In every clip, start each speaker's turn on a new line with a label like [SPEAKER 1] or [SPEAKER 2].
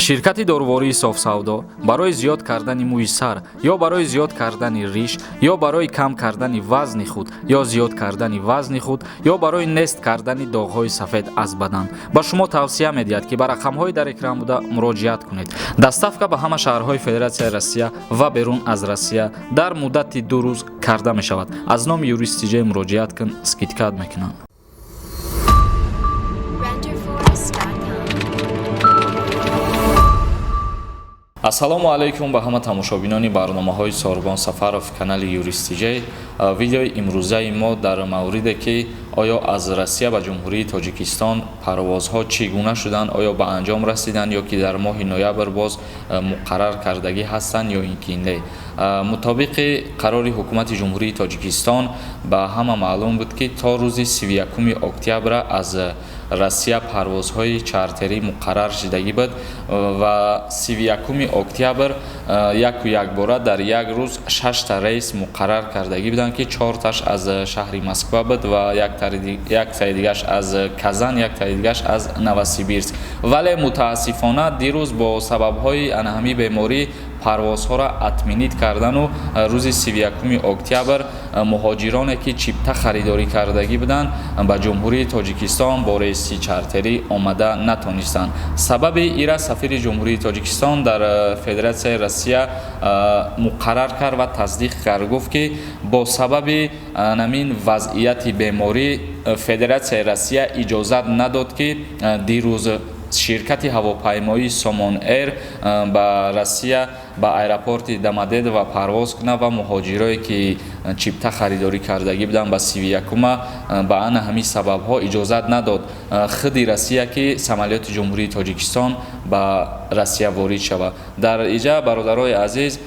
[SPEAKER 1] ширкати дорувории софсавдо барои зиёд кардани мӯи сар ё барои зиёд кардани риш ё барои кам кардани вазни худ ё зиёд кардани вазни худ ё барои нест кардани доғҳои сафед аз бадан ба шумо тавсия медиҳад ки ба рақамҳои дар экран буда муроҷиат кунед. Доставка ба ҳама шаҳрҳои Федератсияи Россия ва берун аз Россия дар муддати 2 рӯз карда мешавад. Аз номи юристиҷа муроҷиат кун, скидкат мекунанд. ассалому алайкум ба ҳама тамошобинони барномаҳои Сорбон Сафаров канали юристиҷа. Видеои имрӯзаи мо дар мавриде ки оё аз Россия ба ҷумҳурии Тоҷикистон парвозҳо чӣ гуна шуданд, оё ба анҷом расиданд ё ки дар моҳи ноябр боз муқаррар кардагӣ ҳастанд ё ин ки не. Мутобиқи қарори ҳукумати ҷумҳурии Тоҷикистон ба ҳама маълум буд ки то рӯзи 31 октябр аз Россия парвозҳои чартерӣ муқаррар шудагӣ буд ва 31 октябр якбора дар як рӯз 6 рейс муқаррар кардагӣ буданд ки 4 аз шаҳри Москва буд ва як таи дигаш аз Казан, як таи дигаш аз Новосибирск. Вале мутаассифона дирӯз бо сабабҳои анаҳамӣ беморӣ парвозҳоро атминид кардану рӯзи 31 октябр муҳоҷироне ки чипта харидорӣ кардагӣ буданд ба ҷумҳурии Тоҷикистон бо рейси чартерӣ омада натонистанд. Сабаби ира сафири ҷумҳурии Тоҷикистон дар Федератсияи Россия муқаррар кард ва тасдиқ кард, гуфт ки бо сабаби намин вазъияти беморӣ Федератсияи Россия иҷозат надод ки дирӯз ширкати ҳавопаймоии Somon Air ба Россия ба аэропорти Домодедово ва парвоз кунад ва муҳоҷирое ки чипта харидорӣ кардагӣ буданд ба 31 ба анаҳамӣ сабабҳо иҷозат надод худи Россия ки самолёти ҷумҳурии Тоҷикистон ба Россия ворид шавад. Дар иҷа бародарои азиз,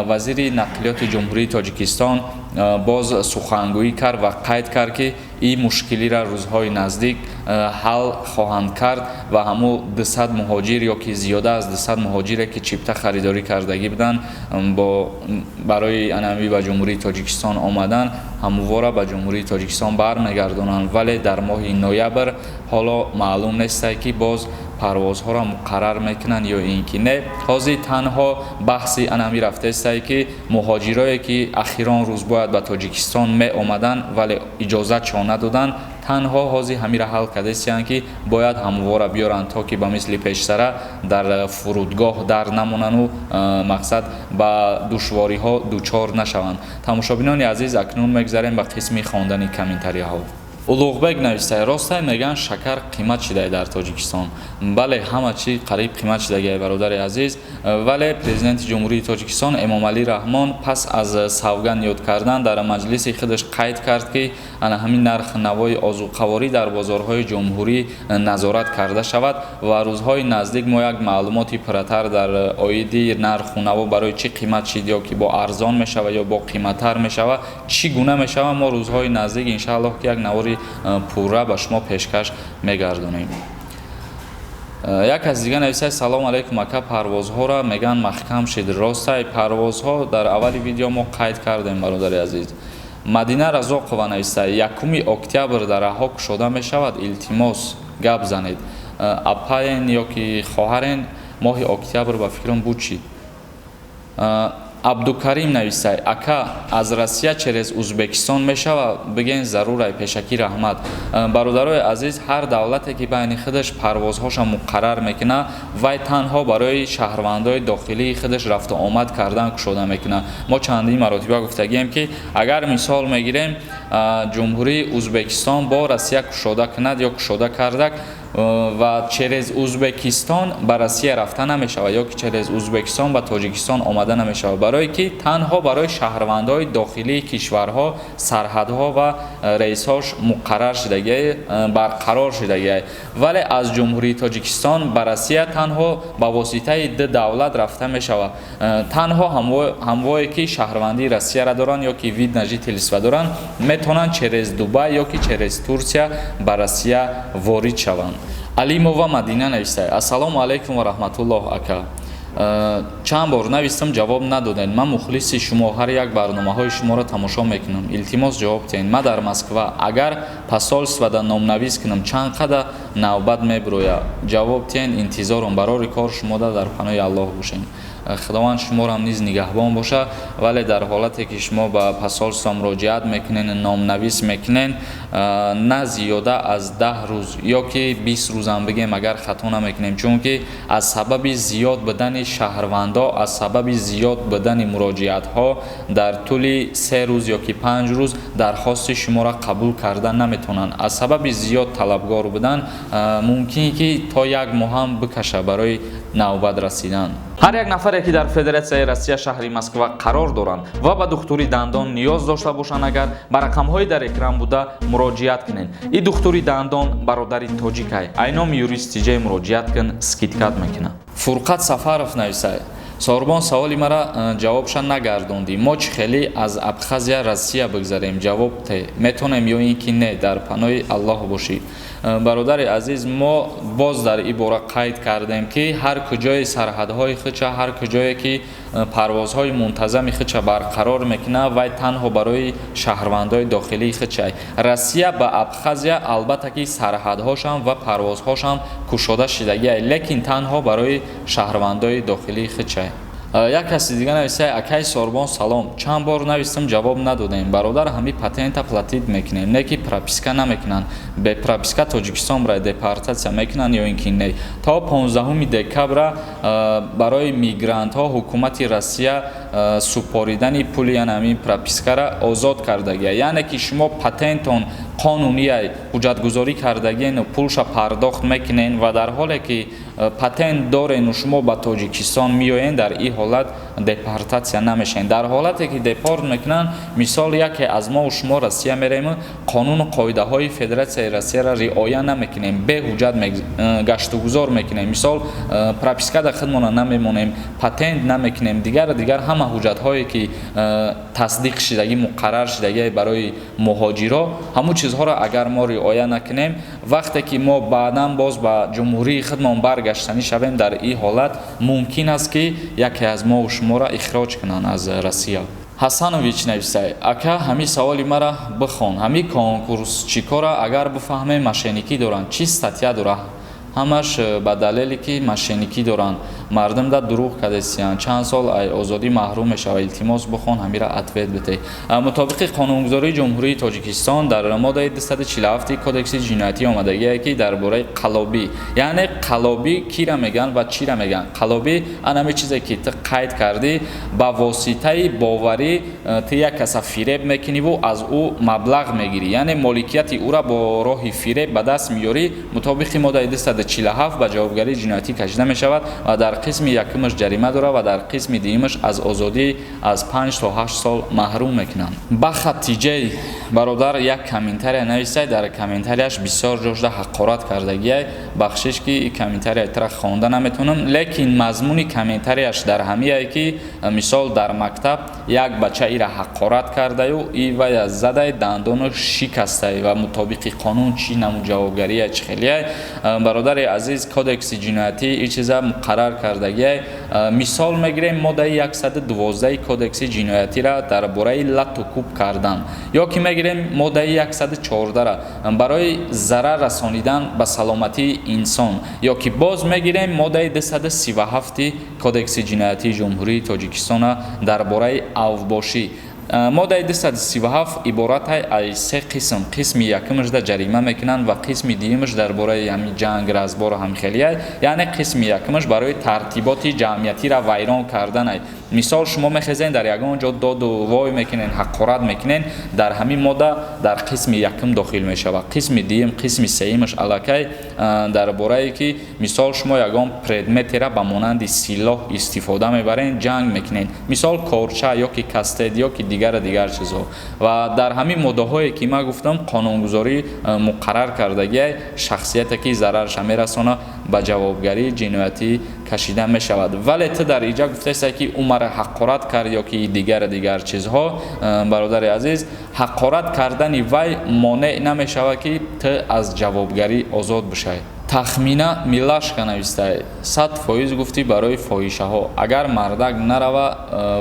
[SPEAKER 1] вазири нақлиёти ҷумҳурии Тоҷикистон боз сухангӯӣ кард ва қайд кард ки ин мушкилиро рӯзҳои наздик ҳал хоҳанд кард ва ҳамун 200 муҳоҷир ё ки зиёда аз 200 муҳоҷире ки чипта харидорӣ кардагӣ буданд барои анаҳамӣ ба ҷумҳурии Тоҷикистон омадан ҳамувора ба ҷумҳурии Тоҷикистон бармегардонанд. Вале дар моҳи ноябр ҳоло маълум нестае ки боз парвозҳоро муқаррар мекунанд ё ин ки не. ҳозир танҳо баҳси анаҳамӣ рафтаистае ки муҳоҷирое ки ахирон рӯз бояд ба Тоҷикистон меомаданд вале иҷозатшон надоданд, танҳо ҳозир ҳамира ҳал кардастанд ки бояд ҳамувора биёранд то ки ба мисли пештара дар фурудгоҳ дар намонану мақсад ба душвориҳо дучор нашаванд. Тамошобинони азиз, акнун мегзарем ба қисми хондани комментарияҳо. Улуғбек нависта, ростай меган шакар қимат шидай дар Тоҷикистон. Бале ҳама чӣ қариб қимат шидагӣ бародари азиз. Вале президенти ҷумҳурии Тоҷикистон Эмомалӣ Раҳмон пас аз савган ёд кардан дар маҷлиси худаш қайд кард ки анаҳамин нархи навои озуқаворӣ дар бозорҳои ҷумҳурӣ назорат карда шавад ва рӯзҳои наздик мо як маълумоти пурратар дар оиди нарху наво барои чӣ қимат шид ё ки бо арзон мешава ё бо қиматтар мешава, чӣ гуна мешава, мо рӯзҳои наздик иншааллоҳ ки як навори пурра ба шумо пешкаш мегардонем. Як аз дигар нависа: салому алайкум ака, парвозҳоро меган маҳкам шид. Ростай парвозҳо дар аввали видео мо қайд кардем бародари азиз. Мадина Разоқова нависта: 1 октябр дараҳо кушода мешавад, илтимос гап занед. Апаен ё ки хоҳарен моҳи октябр ба фикрам буд чӣ? Абдукарим нависта: ака, аз Россия через Узбекистон мешава? Биген зарурай, пешакӣ раҳмат. Бародарои азиз, ҳар давлате ки байни худаш парвозҳоша муқаррар мекуна, вай танҳо барои шаҳрвандои дохилии худаш рафту омад кардан кушода мекуна. Мо чандин маротиба гуфтагием ки агар мисол мегирем ҷумҳурии Узбекистон бо Россия кушода кунад ё кушода кардак ва через Узбекистон ба Россия рафта намешава ё ки через Узбекистон ба Тоҷикистон омада намешава, барое ки танҳо барои шаҳрвандои дохилии кишварҳо сарҳадҳо ва рейсҳош муқаррар шудагӣ барқарор шудагӣ. Вале аз ҷумҳурии Тоҷикистон ба Россия танҳо ба воситаи ду давлат рафта мешава. Танҳо ҳамвое ки шаҳрвандии Россияра доранд ё ки вид на жительство доранд, метавонанд через Дубай ё ки через Турсия ба Россия ворид шаванд. Алимова Мадина нависта: ассалому алайкум ва раҳматуллоҳ ака. чанд бор навистам, ҷавоб надодем. Ман мухлиси шумо, ҳар як барномаҳои шуморо тамошо мекунам. Илтимос ҷавоб диҳед. Ман дар Москва агар посольствода номнавис кунам, чанд қадр навбат меброяд. Ҷавоб тиҳед интизорум барори кор шумода дар паноҳи Аллоҳ бошем. худованд шуморо ҳам низ нигаҳбон боша. вале дар ҳолате ки шумо ба посольство муроҷиат мекунед, номнавис мекунед, на зиёда аз 10 рӯз ёки 20 рӯзам бигем агар хато намекунем, чунки аз сабаби зиёд будани шаҳрвандо, аз сабаби зиёд будани муроҷиатҳо дар тӯли 3 рӯз ёки 5 рӯз дархости шуморо қабул карда наметавонанд. аз сабаби зиёд талабгор будан мумкин ки то 1 моҳ ҳам бикаша барои навбат расидан. ҳар як нафаре ки дар Федератсияи Россия шаҳри Москва қарор доранд ва ба духтури дандон ниёз дошта бошанд, агар ба рақамҳои дар экран буда муроҷиат кунед. И духтури дандон бародари тоҷикай айном юристиҷаи муроҷиат кун скидкат мекунад. Фурқат Сафаров нависад: Сорбон саволи мара ҷавобшан нагардонди. Мо чӣ хеле аз Абхазия Россия бигзарем? Ҷавоб те метонем ё ин ки не, дар паноҳи Аллоҳ бошӣ. бародари азиз, мо боз дар ин бора қайд кардем ки ҳар куҷои сарҳадҳои хича, ҳар куҷое ки парвозҳои мунтазами хича барқарор мекунад, вай танҳо барои шаҳрвандои дохилии хичай. Россия ба Абхазия албатта ки сарҳадҳошам ва парвозҳошам кушода шудагиай, лекин танҳо барои шаҳрвандои дохилии хичай. як каси дигар нависад: акай Сорбон салом, чанд бор навистам ҷавоб надодем. бародар ҳами патента платид мекунем, не ки прописка намекунанд. бе прописка Тоҷикистон бара депортатсия мекунанд ё ин ки не. то 15 декабра барои мигрантҳо ҳукумати Россия супоридани пули ҳамин пропискара озод кардагиай. яъне ки шумо патентон қонунияй ҳуҷҷатгузорӣ кардагиену пулша пардохт мекунен ва дар ҳоле ки патент дорену шумо ба Тоҷикистон миёед, дар ин ҳолат депортатсия намешавед. дар ҳолате ки депорт мекунанд, мисол яке аз мо шумо Россия мерем, қонуну қоидаҳои Федератсияи Россияро риоя намекунем, бе ҳуҷҷат гаштугузор мекунем, мисол прописка дар хидмона намемонем, патент намекунем, дигар ҳама ҳуҷҷатҳое ки тасдиқ шудагӣ, муқаррар шудагӣ барои муҳоҷиро, ҳамун чизҳоро агар мо риоя накунем, вақте ки мо баъдан боз ба ҷумҳурии худмон баргаштанӣ шавем, дар ин ҳолат мумкин аст ки яке аз мо шуморо ихроҷ кунанд аз Россия. Ҳасанович нависад: ака ҳамин саволи мара бихон. ҳамин конкурсчикора агар бифаҳмем мошенникӣ доранд, чӣ статья дорад? ҳамаш ба далеле ки мошенникӣ доранд, мардум да дурӯғ кардесиянд, чанд сол ай озодӣ маҳрум мешавад. илтимос бихон ҳамира ответ бите. мутобиқи қонунгузории ҷумҳурии Тоҷикистон дар моддаи 247 кодекси ҷиноятӣ омадагие ки дар бораи қалобӣ, яъне қалобӣ кира меган ва чира меган. қалобӣ анами чизе ки ту қайд кардӣ, ба воситаи боварӣ ту як каса фиреб мекуниву аз ӯ маблағ мегирӣ, яъне моликияти ӯра бо роҳи фиреб ба даст миёрӣ. мутобиқи моддаи 247 ба ҷавобгарии ҷиноятӣ кашида мешавад ва дар қисми якумаш ҷарима дорад ва дар қисми дуюмаш аз озодӣ аз 5 то 8 сол маҳрум мекунанд. ба хатиҷаи бародар як комментария нависад, дар комментарияш бисёр ҷошта ҳақорат кардагиай. бахшиш ки комментария тра хонда наметавонам, лекин мазмуни комментарияш дар ҳамияе ки мисол дар мактаб як бача ира ҳақорат кардаю, и вай задай дандону шикастай ва мутобиқи қонун чӣ наму ҷавобгария чӣ хелияй. бародари азиз, кодекси ҷиноятӣ ин чиза муқаррар кардагиай. мисол мегирем моддаи 112 кодекси ҷиноятиро дар бораи лату кӯб кардан, ё ки мегирем моддаи 114ро барои зарар расонидан ба саломатии инсон, ё ки боз мегирем моддаи 237 кодекси ҷиноятии ҷумҳурии Тоҷикистона дар бораи авбошӣ. моддаи 237 иборат аз се қисм. қисми якумаш да ҷарима мекунанд ва қисми дуюмаш дар бораи ҳамин ҷанг разбору ҳамхелияй, яъне қисми якумаш барои тартиботи ҷамъиятиро вайрон кардан ай. мисол шумо мехезен дар ягон ҷо доду вой мекунен, ҳақорат мекунен, дар ҳамин модда дар қисми якум дохил мешавад. қисми дуюм, қисми сеюмаш аллакай дар борае ки мисол шумо ягон предметера ба монанди силоҳ истифода мебарен, ҷанг мекунен, мисол корча ё ки кастет ё ки дигар чизҳо. ва дар ҳамин моддаҳое ки ман гуфтам қонунгузорӣ муқаррар кардагиай, шахсияте ки зарарша мерасона ба ҷавобгарии ҷиноятӣ кашида мешавад. вале ту дар инҷа гуфтаест ки ӯ мара ҳақорат кард ё ки дигар чизҳо. бародари азиз, ҳақорат кардани вай монеъ намешавад ки ту аз ҷавобгарӣ озод бишай. тахмина милашка навистай 100% гуфтӣ барои фоҳишаҳо. Агар мардак нарава,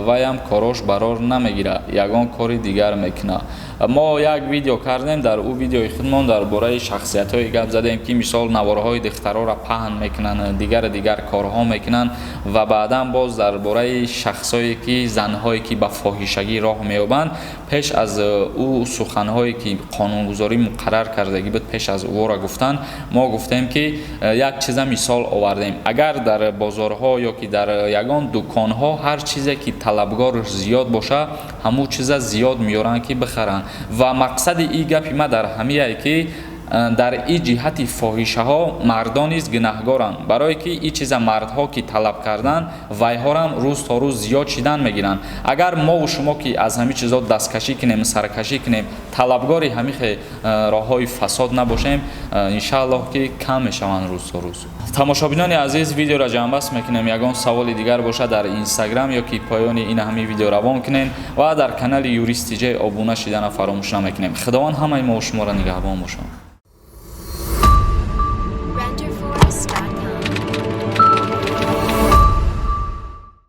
[SPEAKER 1] ваям корош барор намегира, ягон кори дигар мекуна. мо як видео кардем, дар ӯ видеои худмон дар бораи шахсиятҳое гап задем, ки мисол навораҳои духтароро паҳн мекунанд, дигар корҳо мекунанд ва баъдан боз дар бораи шахсое ки занҳое ки ба фоҳишагӣ роҳ меёбанд, пеш аз ӯ суханҳое ки қонунгузорӣ муқаррар кардагӣ буд, пеш аз ӯро гуфтанд, мо гуфтем ки як чиза мисол овардем. Агар дар бозорҳо ё ки дар ягон дуконҳо ҳар чизе ки талабгор зиёд боша, ҳамун чиза зиёд меёранд ки бихаранд. ва мақсади ин гапи ма дар ҳамие ки дар ин ҷиҳати фоҳишаҳо мардон низ гунаҳгоранд, барое ки ин чиза мардҳо ки талаб карданд, вайҳорам рӯз то рӯз зиёд шидан мегиранд. Агар мову шумо ки аз ҳамин чизо дасткашӣ кунем, саркашӣ кунем, талабгори ҳамихе роҳҳои фасод набошем, иншааллоҳ ки кам мешаванд рӯз то рӯз. тамошобинони азиз, видеоро ҷамъбаст мекунем. Ягон саволи дигар боша дар Instagram ё ки поёни ин ҳамин видео равон кунем ва дар канали Юристи Ҷ обуна шидана фаромӯш намекунем. Худованд ҳамаи мо шуморо нигаҳбон бошад.